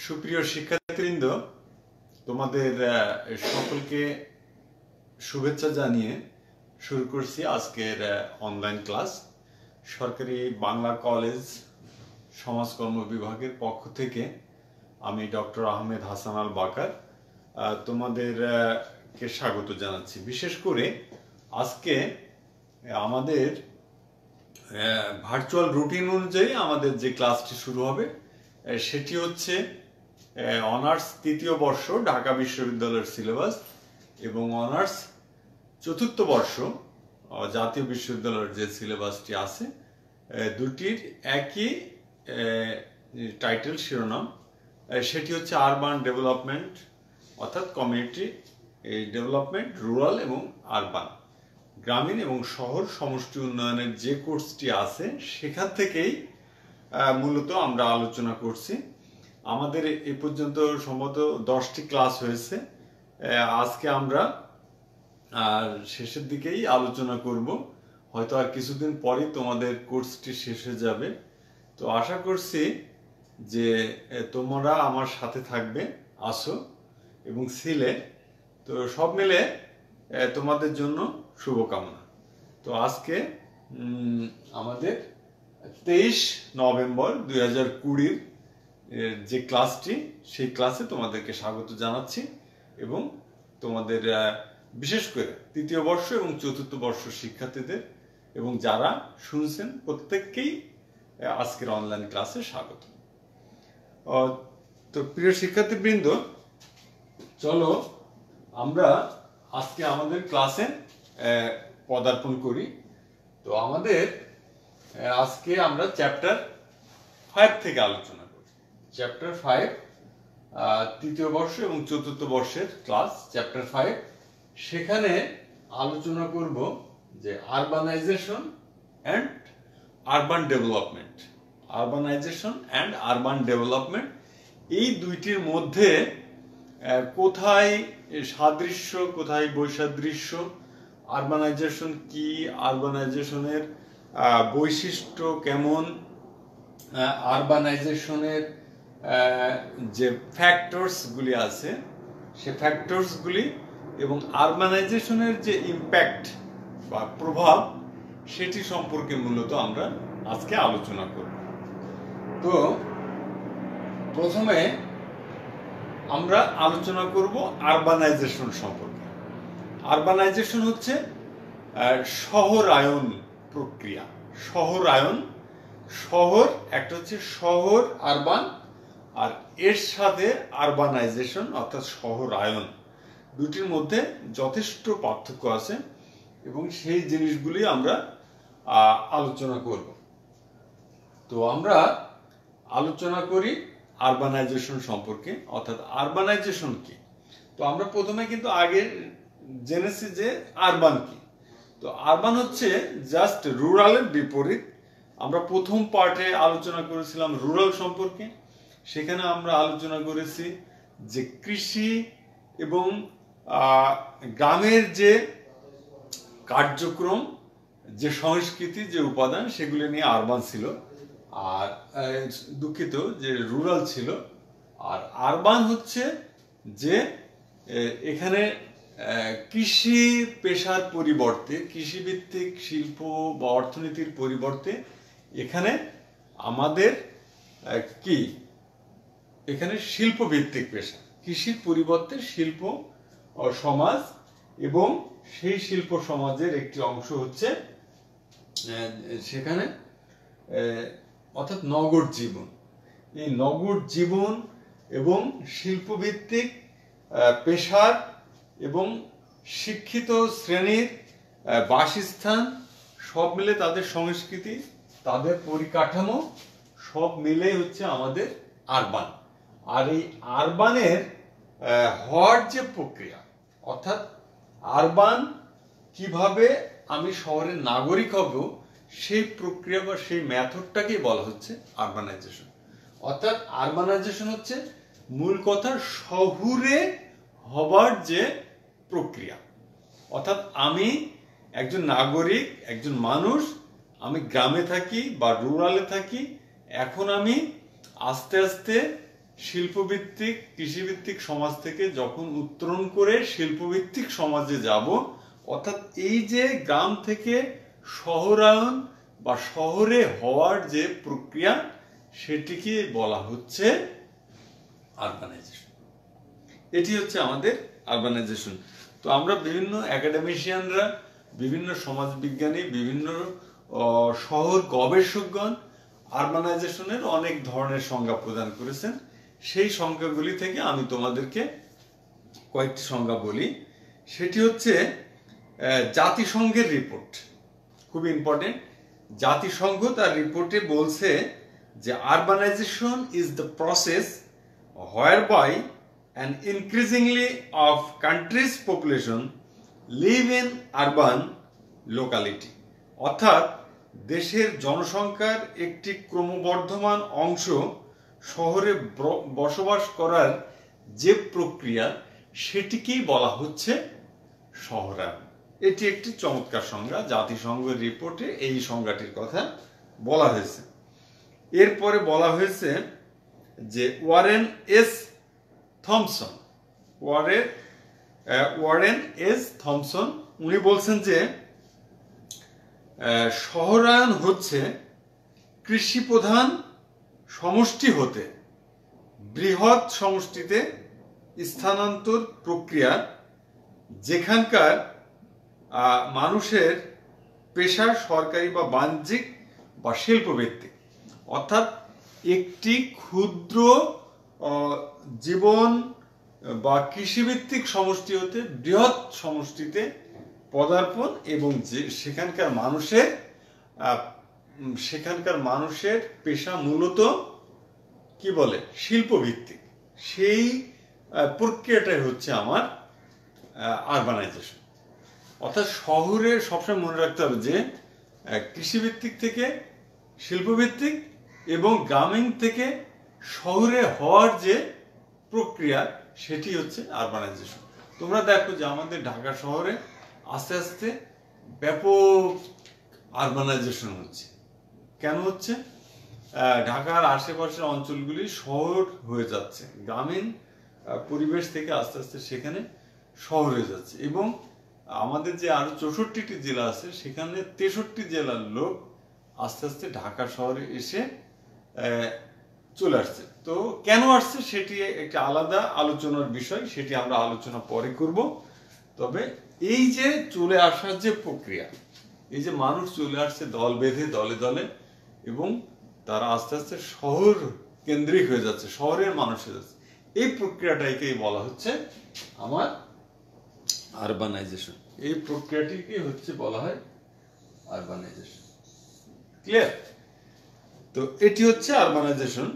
সুপ্রিয় শিক্ষার্থীবৃন্দ, তোমাদের সকলকে শুভেচ্ছা জানিয়ে শুরু করছি আজকের অনলাইন ক্লাস। সরকারি বাংলা কলেজ সমাজকর্ম বিভাগের পক্ষ থেকে আমি ডক্টর আহমেদ হাসান আল বাকার তোমাদেরকে স্বাগত জানাচ্ছি। বিশেষ করে আজকে আমাদের ভার্চুয়াল রুটিন অনুযায়ী আমাদের যে ক্লাসটি শুরু হবে সেটি হচ্ছে অনার্স তৃতীয় বর্ষ ঢাকা বিশ্ববিদ্যালয়ের সিলেবাস এবং অনার্স চতুর্থ বর্ষ জাতীয় বিশ্ববিদ্যালয়ের যে সিলেবাসটি আছে দুটির একই টাইটেল শিরোনাম। সেটি হচ্ছে আরবান ডেভেলপমেন্ট অর্থাৎ কমিউনিটি ডেভেলপমেন্ট, রুরাল এবং আরবান, গ্রামীণ এবং শহর সমষ্টি উন্নয়নের যে কোর্সটি আছে সেখান থেকেই মূলত আমরা আলোচনা করছি। আমাদের এই পর্যন্ত সম্ভবত 10টি ক্লাস হয়েছে। আজকে আমরা শেষের দিকেই আলোচনা করব, হয়তো আর কিছুদিন পরেই তোমাদের কোর্সটি শেষ হয়ে যাবে। তো আশা করছি যে তোমরা আমার সাথে থাকবে, আসো এবং ছিলে। তো সব মিলে তোমাদের জন্য শুভকামনা। তো আজকে আমাদের 23 নভেম্বর 2020 যে ক্লাসটি, সেই ক্লাসে তোমাদেরকে স্বাগত জানাচ্ছি এবং তোমাদের বিশেষ করে তৃতীয় বর্ষ এবং চতুর্থ বর্ষ শিক্ষার্থীদের এবং যারা শুনছেন প্রত্যেককেই আজকের অনলাইন ক্লাসে স্বাগত। তো প্রিয় শিক্ষার্থীবৃন্দ, চলো আমরা আজকে আমাদের ক্লাসে পদার্পণ করি। তো আমাদের আজকে আমরা চ্যাপ্টার 5 থেকে আলোচনা করি। চ্যাপ্টার 5 তৃতীয় বর্ষ এবং চতুর্থ বর্ষের ক্লাস চ্যাপ্টার 5। সেখানে আলোচনা করব যে urbanisation and urban development. Urbanisation and urban development, এই দুইটির মধ্যে কোথায় সাদৃশ্য, কোথায় বৈসাদৃশ্য, আরবানাইজেশন কি, আরবানাইজেশনের বৈশিষ্ট্য কেমন, আরবানাইজেশনের যে ফ্যাক্টরসগুলি আছে সে ফ্যাক্টরসগুলি এবং আরবানাইজেশনের যে ইম্প্যাক্ট বা প্রভাব সেটি সম্পর্কে মূলত আমরা আজকে আলোচনা করব। তো প্রথমে আমরা আলোচনা করব আরবানাইজেশন সম্পর্কে। আরবানাইজেশন হচ্ছে শহরায়ন প্রক্রিয়া। শহরায়ন, শহর একটা হচ্ছে শহর আরবান, আর এর সাথে আরবানাইজেশন অর্থাৎ শহরায়ন, দুটির মধ্যে যথেষ্ট পার্থক্য আছে এবং সেই জিনিসগুলি আমরা আলোচনা করব। তো আমরা আলোচনা করি আরবানাইজেশন সম্পর্কে, অর্থাৎ আরবানাইজেশন কি। তো আমরা প্রথমে কিন্তু আগে জেনেছি যে আরবান কি। তো আরবান হচ্ছে জাস্ট রুরালের বিপরীত। আমরা প্রথম পার্টে আলোচনা করেছিলাম রুরাল সম্পর্কে। সেখানে আমরা আলোচনা করেছি যে কৃষি এবং গ্রামের যে কার্যক্রম, যে সংস্কৃতি, যে উপাদান, সেগুলি নিয়ে আরবান ছিল, আর দুঃখিত যে রুরাল ছিল। আর আরবান হচ্ছে যে এখানে কৃষি পেশার পরিবর্তে, কৃষিভিত্তিক শিল্প বা অর্থনীতির পরিবর্তে এখানে আমাদের কি, এখানে শিল্পভিত্তিক পেশা, কৃষির পরিবর্তে শিল্প সমাজ, এবং সেই শিল্প সমাজের একটি অংশ হচ্ছে সেখানে অর্থাৎ নগর জীবন। এই নগর জীবন এবং শিল্পভিত্তিক পেশার এবং শিক্ষিত শ্রেণীর বাসস্থান সব মিলে, তাদের সংস্কৃতি, তাদের পরিকাঠামো সব মিলে হচ্ছে আমাদের আরবান। আর এই আরবানের হওয়ার যে প্রক্রিয়া, অর্থাৎ আরবান কিভাবে আমি শহরের নাগরিক হব, সেই প্রক্রিয়া বা সেই মেথডটাকেই বলা হচ্ছে আরবানাইজেশন। অর্থাৎ আরবানাইজেশন হচ্ছে মূল কথা শহুরে হবার যে প্রক্রিয়া। অর্থাৎ আমি একজন নাগরিক, একজন মানুষ, আমি গ্রামে থাকি বা রুরালে থাকি, এখন আমি আস্তে আস্তে শিল্পভিত্তিক কৃষিভিত্তিক সমাজ থেকে যখন উত্তরণ করে শিল্পভিত্তিক সমাজে যাব, অর্থাৎ এই যে গ্রাম থেকে শহরায়ন বা শহরে হওয়ার যে প্রক্রিয়া, সেটিকে বলা হচ্ছে আরবানাইজেশন। এটি হচ্ছে আমাদের আরবানাইজেশন। তো আমরা বিভিন্ন একাডেমিশিয়ানরা, বিভিন্ন সমাজবিজ্ঞানী, বিভিন্ন শহর গবেষকগণ আরবানাইজেশনের অনেক ধরনের সংজ্ঞা প্রদান করেছেন। সেই সংজ্ঞাগুলি থেকে আমি তোমাদেরকে কয়েকটি সংজ্ঞা বলি। সেটি হচ্ছে জাতিসংঘের রিপোর্ট, খুব ইম্পর্টেন্ট। জাতিসংঘ তার রিপোর্টে বলছে যে urbanisation is the process whereby an increasingly of country's population live in urban locality, অর্থাৎ দেশের জনসংখ্যার একটি ক্রমবর্ধমান অংশ শহরে বসবাস করার যে প্রক্রিয়া, সেটিকেই বলা হচ্ছে শহরায়ন। এটি একটি চমৎকার সংজ্ঞা, জাতিসংঘের রিপোর্টে এই সংজ্ঞাটির কথা বলা হয়েছে। এরপরে বলা হয়েছে যে ওয়ারেন এস থমসন উনি বলছেন যে শহরায়ন হচ্ছে কৃষি প্রধান সমষ্টি হতে বৃহৎ সমষ্টিতে স্থানান্তর প্রক্রিয়া, যেখানকার মানুষের পেশা সরকারি বা বাণিজ্যিক বা শিল্পভিত্তিক, অর্থাৎ একটি ক্ষুদ্র জীবন বা কৃষিভিত্তিক সমষ্টি হতে বৃহৎ সমষ্টিতে পদার্পণ, এবং সেখানকার মানুষের পেশা মূলত কি বলে শিল্পভিত্তিক। সেই প্রক্রিয়াটাই হচ্ছে আমার আরবানাইজেশন। অর্থাৎ শহরে সবসময় মনে রাখতে হবে যে কৃষিভিত্তিক থেকে শিল্পভিত্তিক এবং গ্রামীণ থেকে শহরে হওয়ার যে প্রক্রিয়া, সেটি হচ্ছে আরবানাইজেশন। তোমরা দেখো যে আমাদের ঢাকা শহরে আস্তে আস্তে ব্যাপক আরবানাইজেশন হচ্ছে। কেন হচ্ছে? ঢাকার আশেপাশের অঞ্চলগুলি শহর হয়ে যাচ্ছে, গ্রামীণ পরিবেশ থেকে আস্তে আস্তে সেখানে শহর হয়ে যাচ্ছে, এবং আমাদের যে আরো 64টি জেলা আছে, সেখানে 63টি জেলার লোক আস্তে আস্তে ঢাকা শহরে এসে চলে আসছে। তো কেন আসছে সেটি একটা আলাদা আলোচনার বিষয়, সেটি আমরা আলোচনা পরে করব। তবে এই যে চলে আসার যে প্রক্রিয়া, এই যে মানুষ চলে আসছে দল বেঁধে দলে দলে, এবং তারা আস্তে আস্তে শহর কেন্দ্রিক হয়ে যাচ্ছে, শহরের মানুষ হয়ে যাচ্ছে, এই প্রক্রিয়াটাকেই বলা হচ্ছে আমার আরবানাইজেশন। এই প্রক্রিয়াটিকে হচ্ছে বলা হয় আরবানাইজেশন। ক্লিয়ার? তো এটি হচ্ছে আরবানাইজেশন।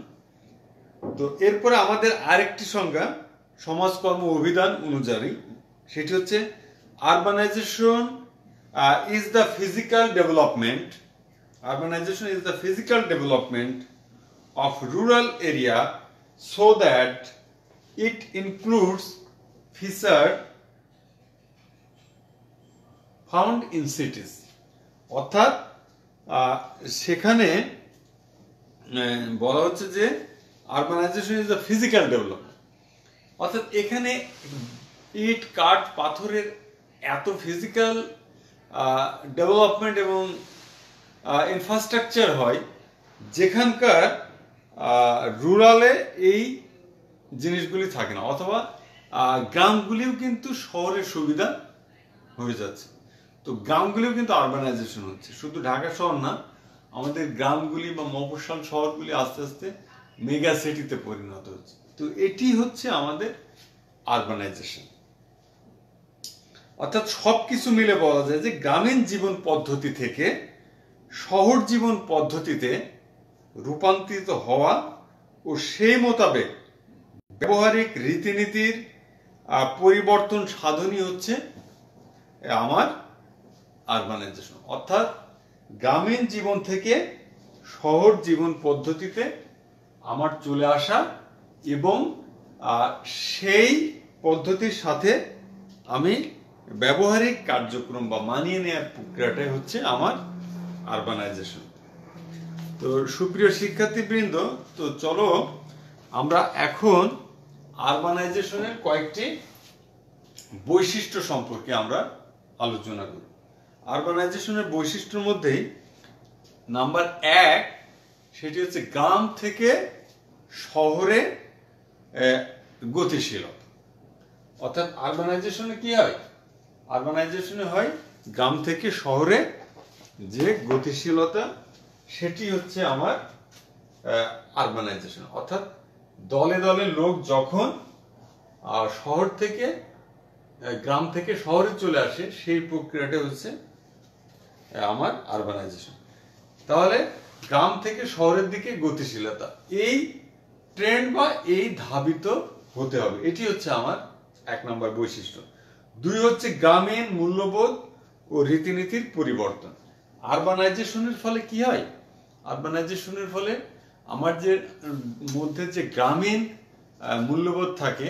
তো এরপরে আমাদের আরেকটি সংজ্ঞা সমাজকর্ম অভিধান অনুযায়ী, সেটি হচ্ছে urbanisation is the physical development. Urbanization is the physical development of rural area so that it includes features found in cities. অর্থাৎ সেখানে বলা হচ্ছে যে urbanisation is the physical development, অর্থাৎ এখানে ইট কাঠ পাথরের এত ফিজিক্যাল ডেভেলপমেন্ট এবং ইনফ্রাস্ট্রাকচার হয়, যেখানকার রুরালে এই জিনিসগুলি থাকে না, অথবা গ্রামগুলিও কিন্তু শহরের সুবিধা হয়ে যাচ্ছে। তো গ্রামগুলিও কিন্তু আরবানাইজেশন হচ্ছে, শুধু ঢাকা শহর না, আমাদের গ্রামগুলি বা মফস্বল শহরগুলি আস্তে আস্তে মেগা সিটিতে পরিণত হচ্ছে। তো এটি হচ্ছে আমাদের আরবানাইজেশন। অর্থাৎ সবকিছু মিলে বলা যায় যে গ্রামীণ জীবন পদ্ধতি থেকে শহর জীবন পদ্ধতিতে রূপান্তরিত হওয়া ও সেই মোতাবেক ব্যবহারিক রীতিনীতির পরিবর্তন সাধনই হচ্ছে আমার আরবানাইজেশন। অর্থাৎ গ্রামীণ জীবন থেকে শহর জীবন পদ্ধতিতে আমার চলে আসা এবং সেই পদ্ধতির সাথে আমি ব্যবহারিক কার্যক্রম বা মানিয়ে নেওয়ার প্রক্রিয়াটাই হচ্ছে আমার আরবানাইজেশন। তো সুপ্রিয় শিক্ষার্থীবৃন্দ, তো চলো আমরা এখন আরবানাইজেশনের কয়েকটি বৈশিষ্ট্য সম্পর্কে আমরা আলোচনা করি। আরবানাইজেশনের বৈশিষ্ট্যের মধ্যেই নাম্বার 1 সেটি হচ্ছে গ্রাম থেকে শহরে গতিশীলতা। অর্থাৎ আরবানাইজেশনে কি হয়? আরবানাইজেশনে হয় গ্রাম থেকে শহরে যে গতিশীলতা, সেটি হচ্ছে আমার আরবানাইজেশন। অর্থাৎ দলে দলে লোক যখন শহর থেকে গ্রাম থেকে শহরে চলে আসে, সেই প্রক্রিয়াটা হচ্ছে আমার আরবানাইজেশন। তাহলে গ্রাম থেকে শহরের দিকে গতিশীলতা, এই ট্রেন্ড বা এই ধাবিত হতে হবে, এটি হচ্ছে আমার 1 নম্বর বৈশিষ্ট্য। 2 হচ্ছে গ্রামীণ মূল্যবোধ ও রীতিনীতির পরিবর্তন। আরবানাইজেশনের ফলে কি হয়? আরবানাইজেশনের ফলে আমার যে মধ্যে যে গ্রামীণ মূল্যবোধ থাকে,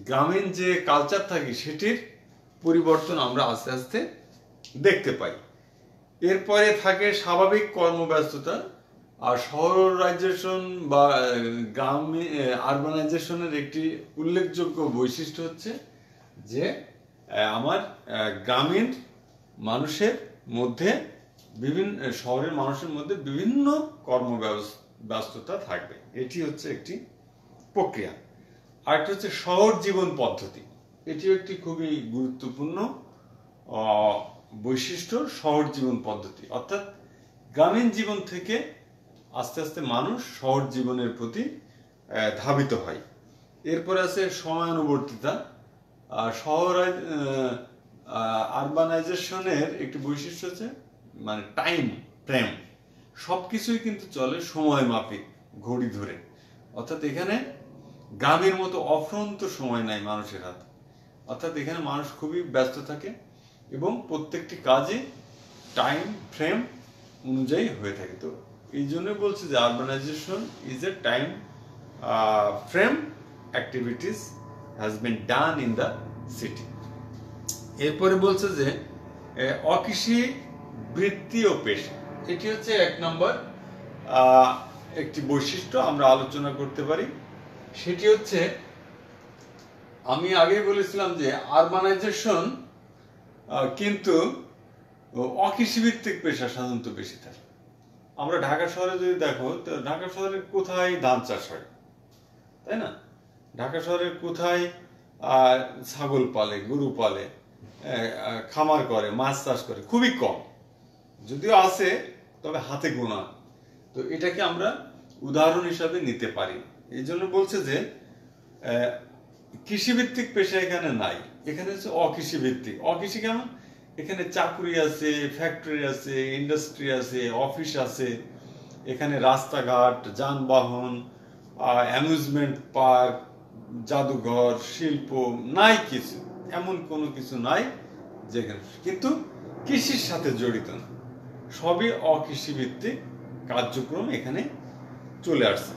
গ্রামীণ যে কালচার থাকে, সেটির পরিবর্তন আমরা আস্তে আস্তে দেখতে পাই। এরপরে থাকে স্বাভাবিক কর্মব্যস্ততা। আর শহরাইজেশন বা গ্রামীণ আরবানাইজেশনের একটি উল্লেখযোগ্য বৈশিষ্ট্য হচ্ছে যে আমার গ্রামীণ মানুষের মধ্যে শহরের মানুষের মধ্যে বিভিন্ন কর্মব্যস্ততা থাকবে, এটি হচ্ছে একটি প্রক্রিয়া। আরেকটা হচ্ছে শহর জীবন পদ্ধতি, এটিও একটি খুবই গুরুত্বপূর্ণ বৈশিষ্ট্য, শহর জীবন পদ্ধতি। অর্থাৎ গ্রামীণ জীবন থেকে আস্তে আস্তে মানুষ শহর জীবনের প্রতি ধাবিত হয়। এরপরে আছে সময়ানুবর্তিতা। আরবানাইজেশনের একটি বৈশিষ্ট্য হচ্ছে মানে টাইম ফ্রেম, সবকিছুই কিন্তু চলে সময় মাফিক, ঘড়ি ধরে। অর্থাৎ এখানে গ্রামের মতো অফুরন্ত সময় নাই মানুষের হাতে। অর্থাৎ এখানে মানুষ খুবই ব্যস্ত থাকে এবং প্রত্যেকটি কাজে টাইম ফ্রেম অনুযায়ী হয়ে থাকে। তো এই জন্য বলছি যে urbanisation is a time frame activities has been done in the city. এরপরে বলছে যে অকৃষি বৃত্তি ও পেশা, এটি হচ্ছে 1 নম্বর একটি বৈশিষ্ট্য আমরা আলোচনা করতে পারি। সেটি হচ্ছে, আমি আগেই বলেছিলাম যে আরবানাইজেশন কিন্তু অকৃষিভিত্তিক পেশা সাধারণত বেশি থাকে। আমরা ঢাকা শহরে যদি দেখো, তো ঢাকা শহরে কোথায় ধান চাষ হয়, তাই না? ঢাকা শহরে কোথায় ছাগল পালে, গরু পালে, খামার করে, মাছ চাষ করে, খুবই কম। যদিও আছে, তবে হাতে গোনা। তো এটাকে আমরা উদাহরণ হিসাবে নিতে পারি। এই জন্য বলছে যে কৃষিভিত্তিক পেশা এখানে নাই, এখানে হচ্ছে অকৃষিভিত্তিক। অকৃষি কেমন? এখানে চাকরি আছে, ফ্যাক্টরি আছে, ইন্ডাস্ট্রি আছে, অফিস আছে, এখানে রাস্তাঘাট, যানবাহন, অ্যামিউজমেন্ট পার্ক, জাদুঘর, শিল্প নাই, কিছু এমন কোনো কিছু নাই যেখানে, কিন্তু কৃষির সাথে জড়িত না, সবই অকৃষিভিত্তিক কার্যক্রম এখানে চলে আসছে।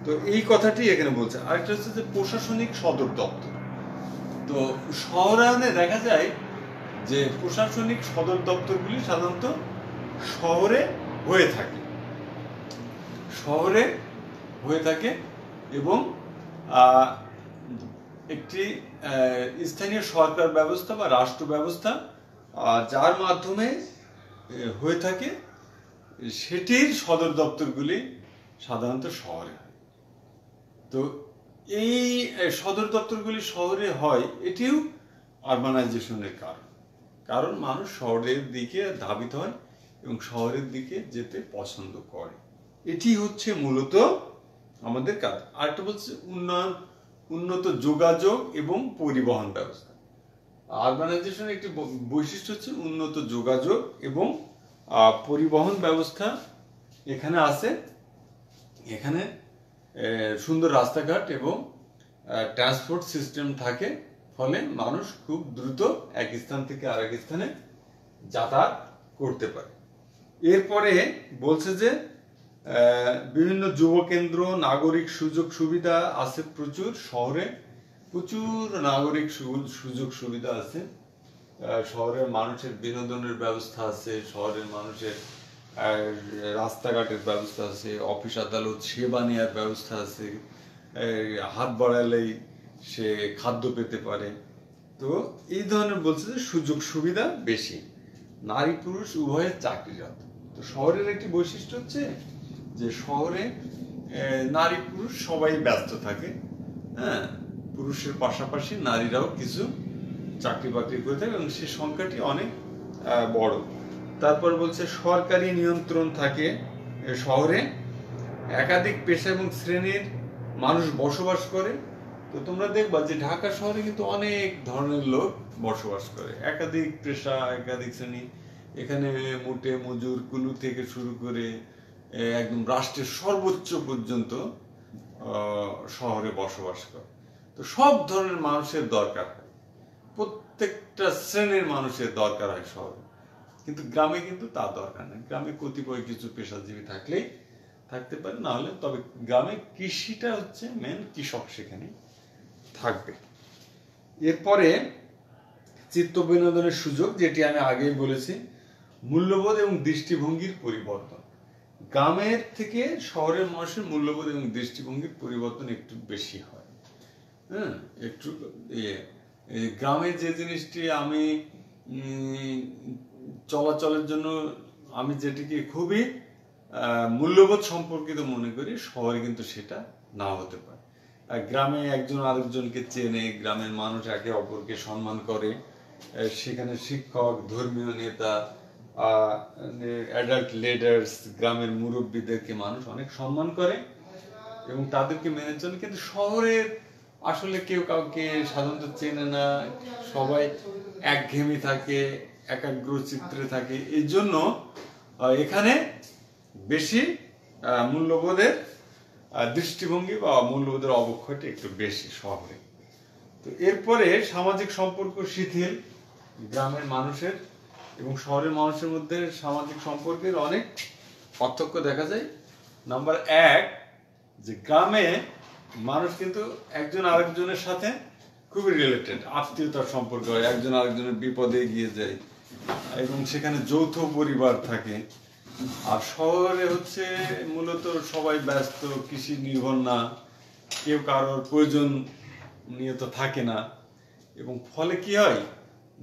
তো এই কথাটি এখানে বলছে। আরেকটা হচ্ছে যে প্রশাসনিক সদর দপ্তর। তো শহরায়নে দেখা যায় যে প্রশাসনিক সদর দপ্তরগুলি সাধারণত শহরে হয়ে থাকে এবং একটি স্থানীয় সরকার ব্যবস্থা বা রাষ্ট্র ব্যবস্থা যার মাধ্যমে হয়ে থাকে, সেটির সদর দপ্তরগুলি সাধারণত শহরে হয়। তো এই সদর দপ্তরগুলি শহরে হয়, এটিও আরবানাইজেশনের কারণ মানুষ শহরের দিকে ধাবিত হয় এবং শহরের দিকে যেতে পছন্দ করে। এটি হচ্ছে মূলত আমাদের কাজ। আরেকটা বলছে উন্নত যোগাযোগ এবং পরিবহন ব্যবস্থা। আরবানাইজেশনের একটি বৈশিষ্ট্য হচ্ছে উন্নত যোগাযোগ এবং পরিবহন ব্যবস্থা এখানে আছে। এখানে সুন্দর রাস্তাঘাট এবং ট্রান্সপোর্ট সিস্টেম থাকে, ফলে মানুষ খুব দ্রুত এক স্থান থেকে আরেক স্থানে যাতায়াত করতে পারে। এরপরে বলছে যে বিভিন্ন যুব কেন্দ্র, নাগরিক সুযোগ সুবিধা আছে প্রচুর। শহরে প্রচুর নাগরিক সুযোগ সুবিধা আছে। শহরের মানুষের বিনোদনের ব্যবস্থা আছে, শহরের মানুষের রাস্তাঘাটের ব্যবস্থা আছে, অফিস আদালত সেবা নেওয়ার ব্যবস্থা আছে, হাত বাড়ালেই সে খাদ্য পেতে পারে। তো এই ধরনের বলছে যে সুযোগ সুবিধা বেশি, নারী পুরুষ উভয়ের চাকরিরত। তো শহরের একটি বৈশিষ্ট্য হচ্ছে যে শহরে নারী পুরুষ সবাই ব্যস্ত থাকে, হ্যাঁ, পুরুষের পাশাপাশি নারীরাও কিছু চাকরি বাকরি করে থাকে এবং সে সংখ্যাটি অনেক বড়। তারপর বলছে সরকারি নিয়ন্ত্রণ থাকে শহরে, একাধিক পেশা এবং শ্রেণীর মানুষ বসবাস করে। তো তোমরা দেখবা যে ঢাকা শহরে কিন্তু অনেক ধরনের লোক বসবাস করে, একাধিক পেশা, একাধিক শ্রেণী। এখানে মোটে মজুর কুলু থেকে শুরু করে একদম রাষ্ট্রের সর্বোচ্চ পর্যন্ত শহরে বসবাস করে। তো সব ধরনের মানুষের দরকার হয়, প্রত্যেকটা শ্রেণীর মানুষের দরকার হয় শহরে। কিন্তু গ্রামে কিন্তু তা দরকার নেই, গ্রামে কতিপয় কিছু পেশাজীবী থাকলেই থাকতে পারে, না হলে তবে গ্রামে কৃষিটা হচ্ছে মেন, কৃষক সেখানে থাকবে। এরপরে চিত্ত বিনোদনের সুযোগ, যেটি আমি আগেই বলেছি, মূল্যবোধ এবং দৃষ্টিভঙ্গির পরিবর্তন। গ্রামের থেকে শহরের মানুষের মূল্যবোধ এবং দৃষ্টিভঙ্গির পরিবর্তন একটু বেশি হয়। হ্যাঁ, একটু গ্রামে যে জিনিসটি আমি চলাচলের জন্য আমি যেটিকে খুবই মূল্যবোধ সম্পর্কিত মনে করি, শহরে কিন্তু সেটা না হতে পারে। গ্রামে একজন আরেকজনকে চেনে, গ্রামের মানুষ একে অপরকে সম্মান করে, সেখানে শিক্ষক, ধর্মীয় নেতা, অ্যাডাল্ট লিডার্স, গ্রামের মুরব্বীদেরকে মানুষ অনেক সম্মান করে এবং তাদেরকে মেনে চলে। কিন্তু শহরের আসলে কেউ কাউকে সাধারণত চেনে না, সবাই একঘেয়েমি থাকে, একাগ্র চিত্রে থাকে। এই জন্য এখানে বেশি মূল্যবোধের দৃষ্টিভঙ্গি বা মূল্যবোধের অবক্ষয়টা একটু বেশি শহরে। তো এরপরে সামাজিক সম্পর্ক শিথিল, গ্রামের মানুষের এবং শহরের মানুষের মধ্যে সামাজিক সম্পর্কের অনেক পার্থক্য দেখা যায়। নাম্বার 1, যে গ্রামে মানুষ কিন্তু একজন আরেকজনের সাথে খুবই রিলেটেড, আত্মীয়তার সম্পর্ক হয়, একজন আরেকজনের বিপদে এগিয়ে যায় এবং সেখানে যৌথ পরিবার থাকে। আর শহরে হচ্ছে মূলত সবাই ব্যস্ত, কৃষি নির্ভর না, কেউ কারোর প্রয়োজন নিয়ত থাকে না এবং ফলে কি হয়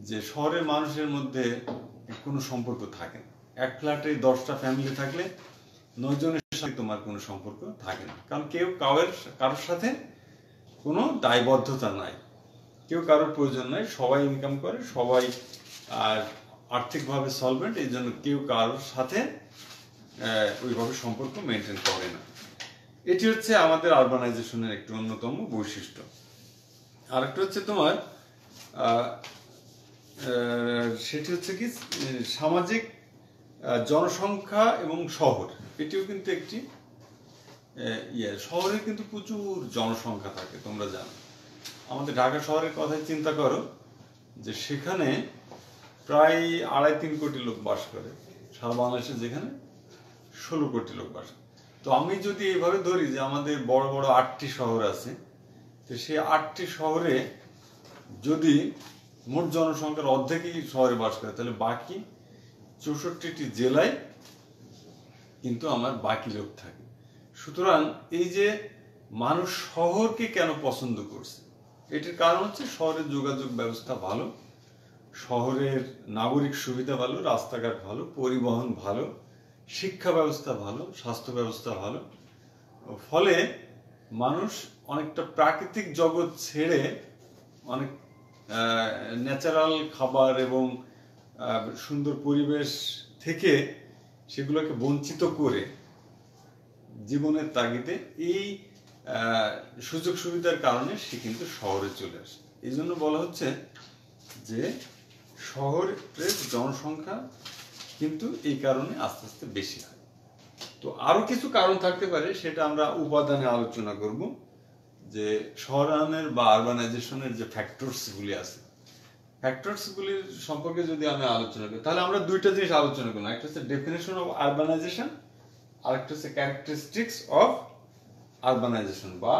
যে শহরের মানুষের মধ্যে কোনো সম্পর্ক থাকে না। এক ফ্ল্যাটে 10টা ফ্যামিলি থাকলে 9 জনের সাথে তোমার কোনো সম্পর্ক থাকে না, কারণ কেউ কারোর সাথে কোনো দায়বদ্ধতা নাই, কেউ কারোর প্রয়োজন নাই, সবাই ইনকাম করে, সবাই আর আর্থিকভাবে সলভেন্ট, এই জন্য কেউ কারোর সাথে ওইভাবে সম্পর্ক মেনটেন করে না। এটি হচ্ছে আমাদের আরবানাইজেশনের একটি অন্যতম বৈশিষ্ট্য। আরেকটা হচ্ছে তোমার সেটি হচ্ছে কি সামাজিক জনসংখ্যা এবং শহর, এটিও কিন্তু একটি শহরে কিন্তু প্রচুর জনসংখ্যা থাকে। তোমরা জানো আমাদের ঢাকা শহরের কথাই চিন্তা করো যে সেখানে প্রায় 2.5-3 কোটি লোক বাস করে, সারা বাংলাদেশে যেখানে 16 কোটি লোক বাস করে। তো আমি যদি এইভাবে ধরি যে আমাদের বড় বড় 8টি শহর আছে, তো সেই 8টি শহরে যদি মোট জনসংখ্যার অর্ধেকই শহরে বাস করে, তাহলে বাকি 64টি জেলায় কিন্তু আমার বাকি লোক থাকে। সুতরাং এই যে মানুষ শহরকে কেন পছন্দ করছে, এটির কারণ হচ্ছে শহরের যোগাযোগ ব্যবস্থা ভালো, শহরের নাগরিক সুবিধা ভালো, রাস্তাঘাট ভালো, পরিবহন ভালো, শিক্ষা ব্যবস্থা ভালো, স্বাস্থ্য ব্যবস্থা ভালো। ফলে মানুষ অনেকটা প্রাকৃতিক জগৎ ছেড়ে অনেক ন্যাচারাল খাবার এবং সুন্দর পরিবেশ থেকে সেগুলোকে বঞ্চিত করে জীবনের তাগিদে এই সুযোগ সুবিধার কারণে সে কিন্তু শহরে চলে আসে। এই জন্য বলা হচ্ছে যে শহরের জনসংখ্যা কিন্তু এই কারণে আস্তে আস্তে বেশি হয়। তো আরো কিছু কারণ থাকতে পারে, সেটা আমরা উপাদানে আলোচনা করব। যে শহরায়নের বা আরবানাইজেশনের যে ফ্যাক্টরস গুলি আছে, ফ্যাক্টরস গুলির সম্পর্কে যদি আমি আলোচনা করি, তাহলে আমরা দুইটা জিনিস আলোচনা করব। একটা হচ্ছে ডেফিনেশন অফ আরবানাইজেশন, আর একটা হচ্ছে ক্যারেক্টারিস্টিক্স অফ আরবানাইজেশন বা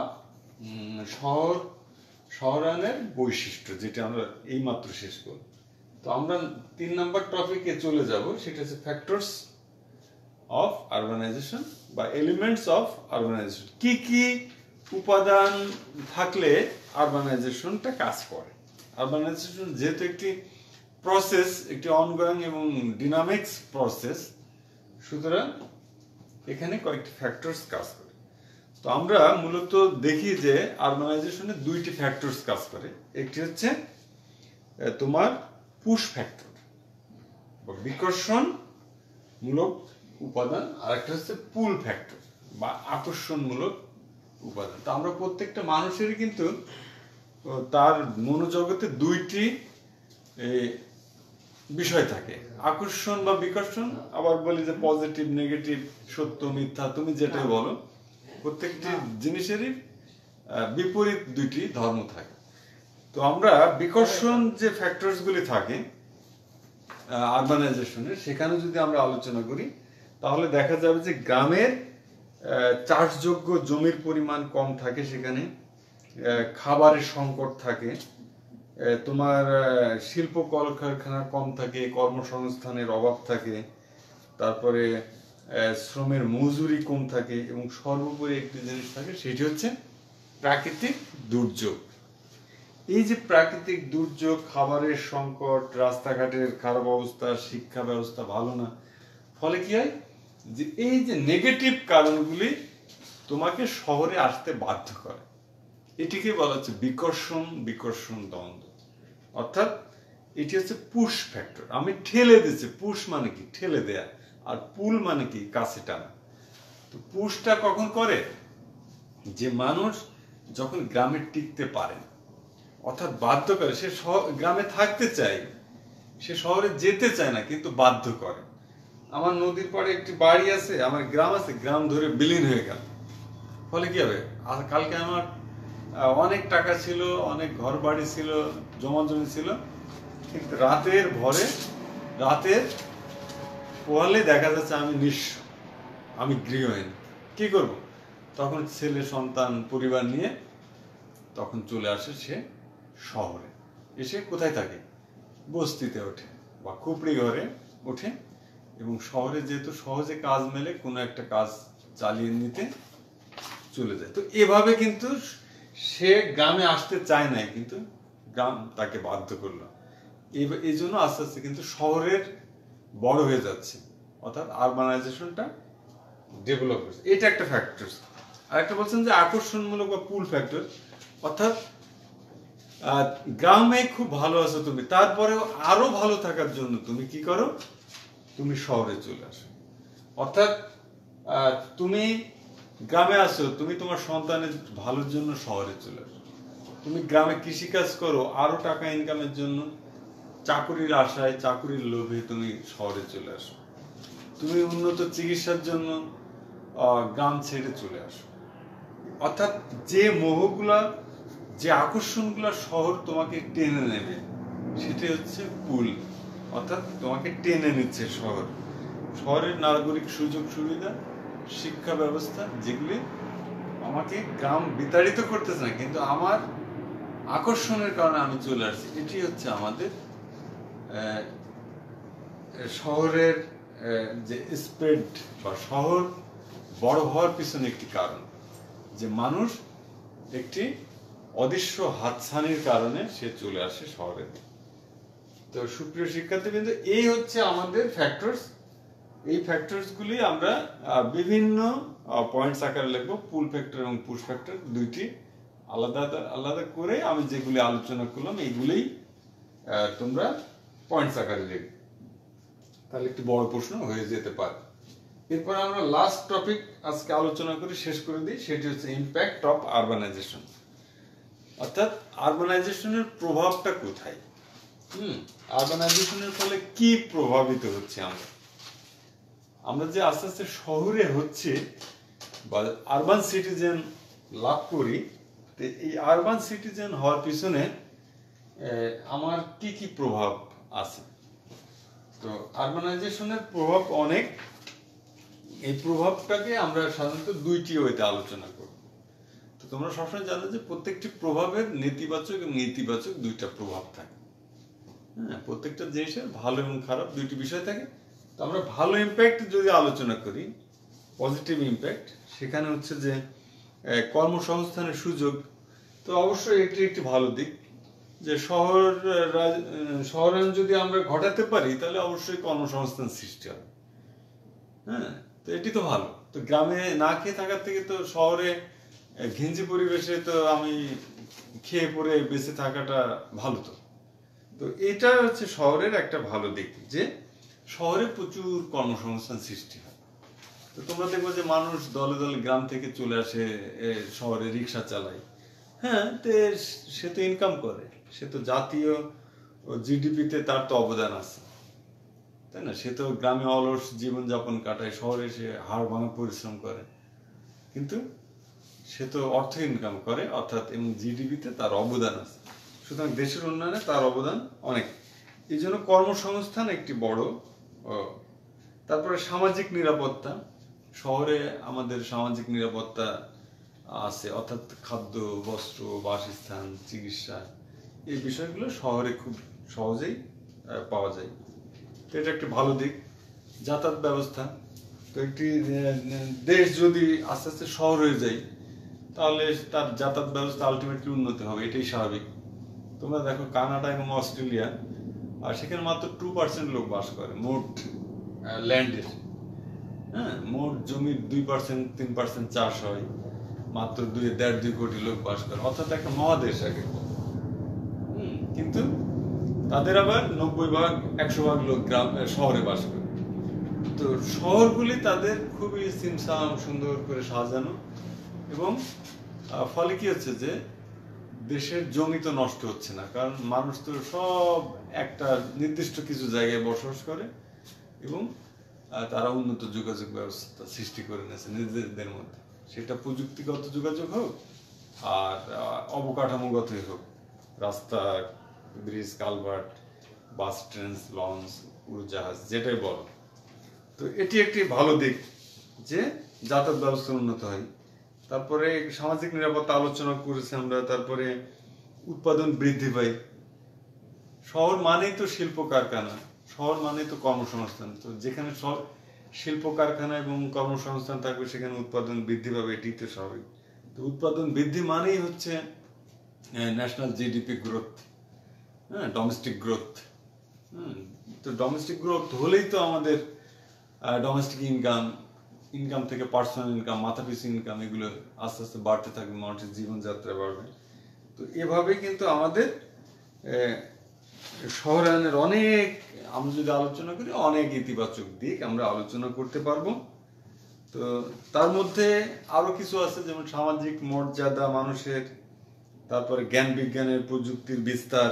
শহরায়নের বৈশিষ্ট্য, যেটা আমরা এইমাত্র শেষ করব। তো আমরা 3 নম্বর টপিকে চলে যাব, সেটা হচ্ছে ফ্যাক্টরস অফ আরবানাইজেশন বা এলিমেন্টস অফ আরবানাইজেশন। কি কি উপাদান থাকলে আরবানাইজেশনটা কাজ করে। আরবানাইজেশন যেহেতু একটি প্রসেস, একটি অনগোয়িং এবং ডিনামিক্স প্রসেস, সুতরাং এখানে কয়েকটি ফ্যাক্টরস কাজ করে। তো আমরা মূলত দেখি যে আরবানাইজেশনে দুইটি ফ্যাক্টরস কাজ করে। একটি হচ্ছে তোমার পুশ ফ্যাক্টর বা বিকর্ষণমূলক উপাদান, আর একটা হচ্ছে পুল ফ্যাক্টর বা আকর্ষণমূলক উপাদান। তো আমরা প্রত্যেকটা মানুষেরই কিন্তু তার মনোজগতে দুইটি বিষয় থাকে, আকর্ষণ বা বিকর্ষণ। আবার বলি যে পজিটিভ নেগেটিভ, সত্য মিথ্যা, তুমি যেটাই বলো, প্রত্যেকটি জিনিসেরই বিপরীত দুইটি ধর্ম থাকে। তো আমরা বিকর্ষণ যে ফ্যাক্টরস গুলি থাকে আরবানাইজেশনের, সেখানে যদি আমরা আলোচনা করি তাহলে দেখা যাবে যে গ্রামের চাষযোগ্য জমির পরিমাণ কম থাকে, সেখানে খাবারের সংকট থাকে, তোমার শিল্প কলকারখানা কম থাকে, কর্মসংস্থানের অভাব থাকে, তারপরে শ্রমের মজুরি কম থাকে, এবং সর্বোপরি একটি জিনিস থাকে, সেটি হচ্ছে প্রাকৃতিক দুর্যোগ। এই যে প্রাকৃতিক দুর্যোগ, খাবারের সংকট, রাস্তাঘাটের খারাপ অবস্থা, শিক্ষা ব্যবস্থা ভালো না, ফলে কি হয় যে এই যে নেগেটিভ কারণগুলি তোমাকে শহরে আসতে বাধ্য করে। এটিকে বলা হচ্ছে বিকর্ষণ দ্বন্দ্ব। অর্থাৎ এটি হচ্ছে পুশ ফ্যাক্টর, আমি ঠেলে দিচ্ছি। পুশ মানে কি? ঠেলে দেয়া। আর পুল মানে কি? কাছে টানা। তো পুশটা কখন করে? যে মানুষ যখন গ্রামে টিকতে পারে, অর্থাৎ বাধ্য করে, সে গ্রামে থাকতে চায়, সে শহরে যেতে চায় না, কিন্তু বাধ্য করে। আমার নদীর পাড়ে একটি বাড়ি আছে, আমার গ্রাম আছে, গ্রাম ধরে বিলীন হয়ে গেল, ফলে কি হবে? আর কালকে আমার অনেক টাকা ছিল, অনেক ঘর বাড়ি ছিল, জমা জমি ছিল, কিন্তু রাতের পোহালে দেখা যাচ্ছে আমি নিঃস্ব, আমি গৃহহীন। কি করব? তখন ছেলে সন্তান পরিবার নিয়ে তখন চলে আসে সে শহরে। এসে কোথায় থাকে? বস্তিতে ওঠে বা খুপড়ি ঘরে ওঠে, এবং শহরে যেহেতু সহজে কাজ মেলে, কোনো একটা কাজ চালিয়ে নিতে চলে যায়। তো এভাবে কিন্তু সে গ্রামে আসতে চায় নাই, কিন্তু গ্রাম তাকে বাধ্য করলো। এই জন্য আস্তে আস্তে কিন্তু শহরের বড় হয়ে যাচ্ছে, অর্থাৎ আরবানাইজেশনটা ডেভেলপ হচ্ছে। এটা একটা ফ্যাক্টর। আর একটা বলছেন যে আকর্ষণমূলক বা পুল ফ্যাক্টর, অর্থাৎ গ্রামে খুব ভালো আছো তুমি, তারপরেও আরো ভালো থাকার জন্য তুমি কি করো? তুমি শহরে চলে আসো। অর্থাৎ তুমি গ্রামে আসো, তুমি তোমার সন্তানের ভালোর জন্য শহরে চলে আসো। তুমি গ্রামে কৃষিকাজ করো আরো টাকা ইনকামের জন্য, চাকুরির আশায়, চাকুরির লোভে তুমি শহরে চলে আসো। তুমি উন্নত চিকিৎসার জন্য গ্রাম ছেড়ে চলে আসো। অর্থাৎ যে মোহগুলা, যে আকর্ষণগুলা শহর তোমাকে টেনে নেবে, সেটাই হচ্ছে পুল। অর্থাৎ তোমাকে টেনে নিচ্ছে শহরের নাগরিক সুযোগ সুবিধা, শিক্ষা ব্যবস্থা, যেগুলি আমাকে গ্রাম বিতাড়িত করতেছে না, কিন্তু আমার আকর্ষণের কারণে আমি চলে আসছি। এটি হচ্ছে আমাদের শহরের যে স্প্রেড বা শহর বড় হওয়ার পিছনে একটি কারণ, যে মানুষ একটি অদৃশ্য হাতছানির কারণে সে চলে আসে শহরে। তো সুপ্রিয় শিক্ষার্থীবৃন্দ, এই হচ্ছে আমাদের ফ্যাক্টরস। এই ফ্যাক্টরস গুলি আমরা বিভিন্ন পয়েন্টস আকারে লিখবো। পুল ফ্যাক্টর এবং পুশ ফ্যাক্টর দুইটি আলাদা আলাদা করে আমি যেগুলি আলোচনা করলাম, এইগুলোই তোমরা পয়েন্টস আকারে লিখবে, তাহলে একটু বড় প্রশ্ন হয়ে যেতে পারে। এরপর আমরা লাস্ট টপিক আজকে আলোচনা করে শেষ করে দিই, সেটি হচ্ছে ইম্প্যাক্ট অফ আরবানাইজেশন। অর্থাৎ আরবানাইজেশনের প্রভাবটা কোথায়? আরবানাইজেশনের ফলে কি প্রভাবিত হচ্ছে? আমরা যে আস্তে আস্তে শহরে হচ্ছে বা আরবান সিটিজেন লাভ করি, তো এই আরবান সিটিজেন হওয়ার পিছনে আমার কি কি প্রভাব আছে? তো আরবানাইজেশনের প্রভাব অনেক। এই প্রভাবটাকে আমরা সাধারণত দুইটি ওয়েতে আলোচনা করব। তো তোমরা সবসময় জানো যে প্রত্যেকটি প্রভাবের নেতিবাচক এবং ইতিবাচক দুইটা প্রভাব থাকে। হ্যাঁ, প্রত্যেকটা জিনিসের ভালো এবং খারাপ দুইটি বিষয় থাকে। তো আমরা ভালো ইম্প্যাক্ট যদি আলোচনা করি, পজিটিভ ইম্প্যাক্ট, সেখানে হচ্ছে যে কর্মসংস্থানের সুযোগ, তো অবশ্যই এটি একটি ভালো দিক যে শহরায়ন যদি আমরা ঘটাতে পারি তাহলে অবশ্যই কর্মসংস্থান সৃষ্টি হবে। হ্যাঁ, তো এটি তো ভালো। তো গ্রামে না খেয়ে থাকার থেকে তো শহরে ঘিঞ্জি পরিবেশে তো আমি খেয়ে পরে বেঁচে থাকাটা ভালো। তো তো এটা হচ্ছে শহরের একটা ভালো দিক যে শহরে প্রচুর কর্মসংস্থান সৃষ্টি হয়। তো তোমরা দেখবো যে মানুষ দলে দলে গ্রাম থেকে চলে আসে শহরে রিক্সা চালায়। হ্যাঁ, তো সে তো ইনকাম করে, সে তো জাতীয় জিডিপিতে তার তো অবদান আছে, তাই না? সে তো গ্রামে অলস জীবনযাপন কাটায়, শহরে সে হাড় ভাঙা পরিশ্রম করে, কিন্তু সে তো অর্থ ইনকাম করে, অর্থাৎ এবং জিডিপিতে তার অবদান আছে। সুতরাং দেশের উন্নয়নে তার অবদান অনেক। এই জন্য কর্মসংস্থান একটি বড়। তারপরে সামাজিক নিরাপত্তা, শহরে আমাদের সামাজিক নিরাপত্তা আছে, অর্থাৎ খাদ্য, বস্ত্র, বাসস্থান, চিকিৎসা, এই বিষয়গুলো শহরে খুব সহজেই পাওয়া যায়। তো এটা একটি ভালো দিক। যাতায়াত ব্যবস্থা, তো একটি দেশ যদি আস্তে আস্তে শহর হয়ে যায় তাহলে তার যাতায়াত ব্যবস্থা আলটিমেটলি উন্নতি হবে, এটাই স্বাভাবিক। তোমরা দেখো কানাডা এবং অস্ট্রেলিয়া, আর সেখানে মাত্র 2% লোক বাস করে মোট ল্যান্ডের। হ্যাঁ, মোট জমির 2% 3% চাষ হয়, মাত্র 1.5-2 কোটি লোক বাস করে, অর্থাৎ একটা মহাদেশ আগে। কিন্তু তাদের আবার 90% লোক শহরে বাস করে। তো শহরগুলি তাদের খুবই সিমসাম সুন্দর করে সাজানো, এবং ফলে কি হচ্ছে যে দেশের জমি তো নষ্ট হচ্ছে না, কারণ মানুষ তো সব একটা নির্দিষ্ট কিছু জায়গায় বসবাস করে এবং তারা উন্নত যোগাযোগ ব্যবস্থা সৃষ্টি করে নিয়েছে নিজেদের মধ্যে, সেটা প্রযুক্তিগত যোগাযোগ হোক আর অবকাঠামোগতই হোক, রাস্তা, ব্রিজ, কালভার্ট, বাস, ট্রেন, লঞ্চ, উড়োজাহাজ, যেটাই বলো। তো এটি একটি ভালো দিক যে যাতায়াত ব্যবস্থা উন্নত হয়। তারপরে সামাজিক নিরাপত্তা আলোচনা করেছি আমরা। তারপরে উৎপাদন বৃদ্ধি পায়। শহর মানেই তো শিল্প কারখানা, শহর মানেই তো কর্মসংস্থান। তো যেখানে শিল্প কারখানা এবং কর্মসংস্থান থাকবে সেখানে উৎপাদন বৃদ্ধি পাবে, এটি তো স্বাভাবিক। তো উৎপাদন বৃদ্ধি মানেই হচ্ছে ন্যাশনাল জিডিপি গ্রোথ, হ্যাঁ, ডোমেস্টিক গ্রোথ। তো ডোমেস্টিক গ্রোথ হলেই তো আমাদের ডোমেস্টিক ইনকাম থেকে পার্সোনাল ইনকাম, মাথাপিছু ইনকাম, এগুলো আস্তে আস্তে বাড়তে থাকবে, মানুষের জীবনযাত্রা বাড়বে। তো এভাবে কিন্তু আমাদের শহরায়নের অনেক, আমরা যদি আলোচনা করি, অনেক ইতিবাচক দিক আমরা আলোচনা করতে পারবো। তো তার মধ্যে আরো কিছু আছে, যেমন সামাজিক মর্যাদা মানুষের, তারপরে জ্ঞান বিজ্ঞানের প্রযুক্তির বিস্তার,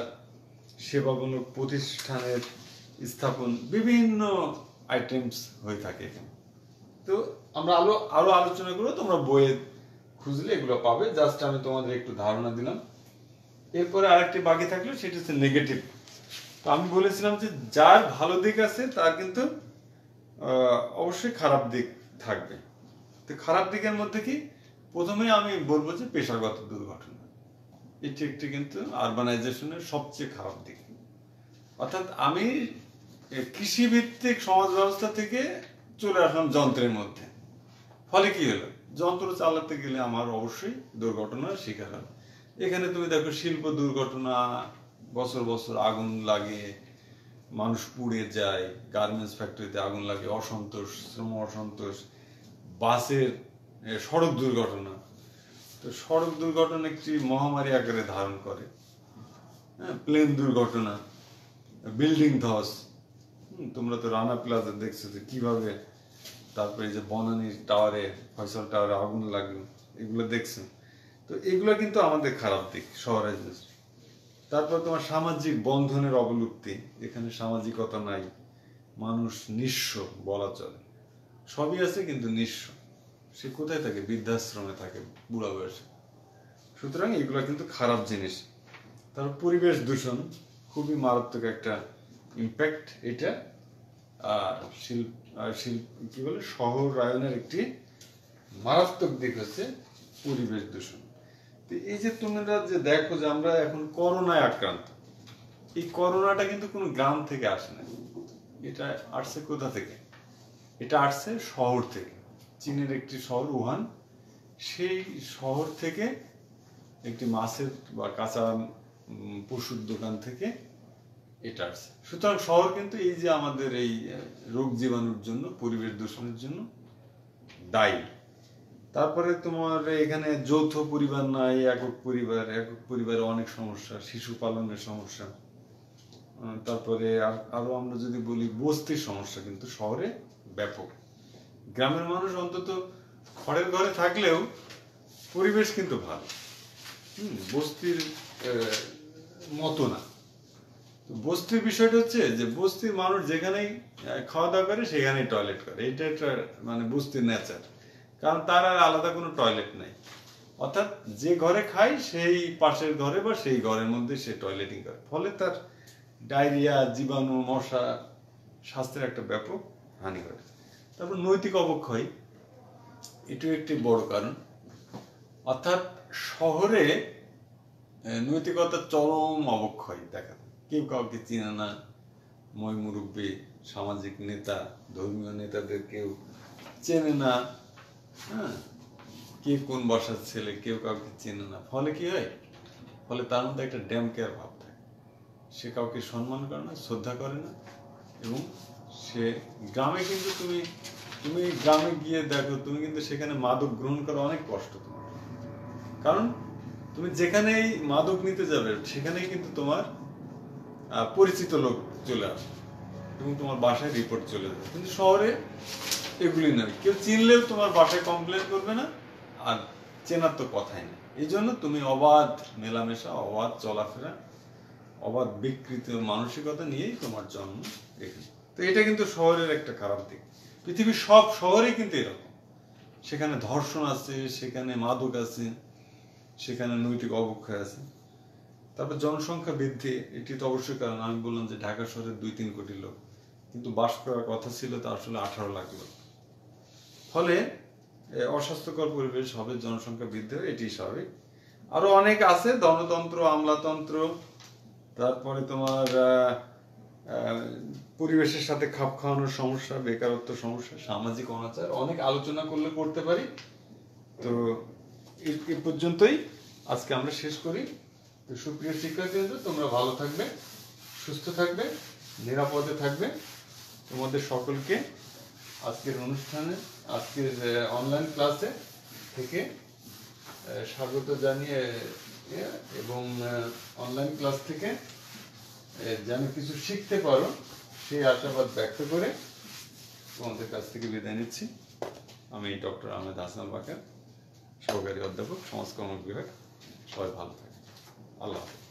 সেবামূলক প্রতিষ্ঠানের স্থাপন, বিভিন্ন আইটেমস হয়ে থাকে। তো আমরা আরো আলোচনা করবো, তোমরা বইয়ে খুঁজলে এগুলো পাবে, জাস্ট আমি তোমাদের একটু ধারণা দিলাম। এরপরে আরেকটি বাকি থাকলো, সেটা হচ্ছে নেগেটিভ। তো আমি বলেছিলাম যে যার ভালো দিক আছে তার কিন্তু অবশ্যই খারাপ দিক থাকবে। তো খারাপ দিকের মধ্যে কি, প্রথমে আমি বলবো যে পেশাগত দুর্ঘটনা, এটি একটি কিন্তু আরবানাইজেশনের সবচেয়ে খারাপ দিক। অর্থাৎ আমি কৃষিভিত্তিক সমাজ ব্যবস্থা থেকে চলে আসলাম যন্ত্রের মধ্যে, ফলে কি হলো, যন্ত্র চালাতে গেলে আমার অবশ্যই দুর্ঘটনার শিকার হয়। এখানে তুমি দেখো শিল্প দুর্ঘটনা, বছর বছর আগুন লাগে, মানুষ পুড়ে যায়, গার্মেন্টস ফ্যাক্টরিতে আগুন লাগে, অসন্তোষ, শ্রম অসন্তোষ, বাসের সড়ক দুর্ঘটনা। তো সড়ক দুর্ঘটনা একটি মহামারী আকারে ধারণ করে। হ্যাঁ, প্লেন দুর্ঘটনা, বিল্ডিং ধস, তোমরা তো রানা প্লাজা দেখছো যে কিভাবে, তারপরে যে বনানী টাওয়ারে, ফয়সাল টাওয়ারে আগুন লাগলো, এগুলো দেখছো। তো এগুলো কিন্তু আমাদের খারাপ দিক শহরের। তারপর তোমার সামাজিক বন্ধনের অবলুপ্তি, এখানে সামাজিকতা নাই, মানুষ নিঃস্ব বলা চলে, সবই আছে কিন্তু নিঃস্ব। সে কোথায় থাকে? বৃদ্ধাশ্রমে থাকে বুড়া বয়সে। সুতরাং এগুলো কিন্তু খারাপ জিনিস। তারপর পরিবেশ দূষণ, খুবই মারাত্মক একটা ইম্প্যাক্ট এটা। কি বলে, শহরায়নের একটি মারাত্মক দিক হচ্ছে পরিবেশ দূষণ। তো এই যে তোমরা যে দেখো যে আমরা এখন করোনায় আক্রান্ত, এই করোনাটা কিন্তু কোনো গ্রাম থেকে আসে না। এটা আসছে কোথা থেকে? এটা আসছে শহর থেকে। চীনের একটি শহর উহান, সেই শহর থেকে একটি মাছের বা কাঁচা পশুর দোকান থেকে এটা আসছে। সুতরাং শহর কিন্তু এই যে আমাদের এই রোগ জীবাণুর জন্য, পরিবেশ দূষণের জন্য দায়ী। তারপরে তোমার এখানে যৌথ পরিবার নাই, একক পরিবারে অনেক সমস্যা, শিশু পালনের সমস্যা। তারপরে আরো আমরা যদি বলি বস্তির সমস্যা কিন্তু শহরে ব্যাপক। গ্রামের মানুষ অন্তত খড়ের ঘরে থাকলেও পরিবেশ কিন্তু ভালো, বস্তির মতো না। বস্তির বিষয়টা হচ্ছে যে বস্তির মানুষ যেখানেই খাওয়া দাওয়া করে সেখানেই টয়লেট করে, এটা একটা মানে বস্তির নেচার। কারণ তার আর আলাদা কোনো টয়লেট নেই, অর্থাৎ যে ঘরে খায় সেই পাশের ঘরে বা সেই ঘরের মধ্যে সে টয়লেটিং করে, ফলে তার ডায়রিয়া, জীবাণু, মশা, স্বাস্থ্যের একটা ব্যাপক হানি ঘটে। তারপর নৈতিক অবক্ষয়, এটাও একটি বড় কারণ। অর্থাৎ শহরে নৈতিকতার চরম অবক্ষয় দেখা, কেউ কাউকে চিনে না, মই মুরব্বী, সামাজিক নেতা, ধর্মীয় নেতাদের কেউ চেনে না, হ্যাঁ, কে কোন বাসার ছেলে কেউ কাউকে চেনে না। ফলে কি হয়? ফলে তার মধ্যে একটা ড্যাম কেয়ার ভাব থাকে, সে কাউকে সম্মান করে না, শ্রদ্ধা করে না। এবং সে গ্রামে কিন্তু তুমি গ্রামে গিয়ে দেখো, তুমি কিন্তু সেখানে মাদক গ্রহণ করা অনেক কষ্ট তোমার, কারণ তুমি যেখানেই মাদক নিতে যাবে সেখানেই কিন্তু তোমার পরিচিত লোক চলে আসে এবং তোমার বাসায় রিপোর্ট চলে যাবে। কিন্তু শহরে এগুলি নয়, কেউ চিনলেও তোমার বাসায় কমপ্লেন করবে না, আর চেনার তো কথাই নেই। এই জন্য তুমি অবাধ মেলামেশা, অবাধ চলাফেরা, অবাধ বিকৃত মানসিকতা নিয়েই তোমার জন্ম এখানে। তো এটা কিন্তু শহরের একটা খারাপ দিক। পৃথিবীর সব শহরেই কিন্তু এরকম, সেখানে ধর্ষণ আছে, সেখানে মাদক আছে, সেখানে নৈতিক অবক্ষয় আছে। তারপর জনসংখ্যা বৃদ্ধি, এটি তো অবশ্যই কারণ। আমি বললাম যে ঢাকা শহরে 2-3 কোটি লোক, কিন্তু বাস করার কথা ছিল তা আসলে 18 লাখ লোক। ফলে অস্বাস্থ্যকর পরিবেশ হবে, জনসংখ্যা বৃদ্ধি হবে, এটি স্বাভাবিক। আরো অনেক আছে, ধনতন্ত্র, আমলাতন্ত্র, তারপরে তোমার পরিবেশের সাথে খাপ খাওয়ানোর সমস্যা, বেকারত্ব সমস্যা, সামাজিক অনাচার, অনেক আলোচনা করলে করতে পারি। তো এই পর্যন্তই আজকে আমরা শেষ করি। তো সুপ্রিয় শিক্ষার্থীরা, তোমরা ভালো থাকবে, সুস্থ থাকবে, নিরাপদে থাকবে। তোমাদের সকলকে আজকের অনুষ্ঠানে, আজকের অনলাইন ক্লাসে থেকে স্বাগত জানিয়ে এবং অনলাইন ক্লাস থেকে যেন কিছু শিখতে পারো সেই আশাবাদ ব্যক্ত করে তোমাদের কাছ থেকে বিদায় নিচ্ছি। আমি ডক্টর আহমেদ হাসান বাকার, সহকারী অধ্যাপক, সমাজকর্ম বিভাগ। সবাই ভালো থাকবে। আল্লাহ হাফেজ।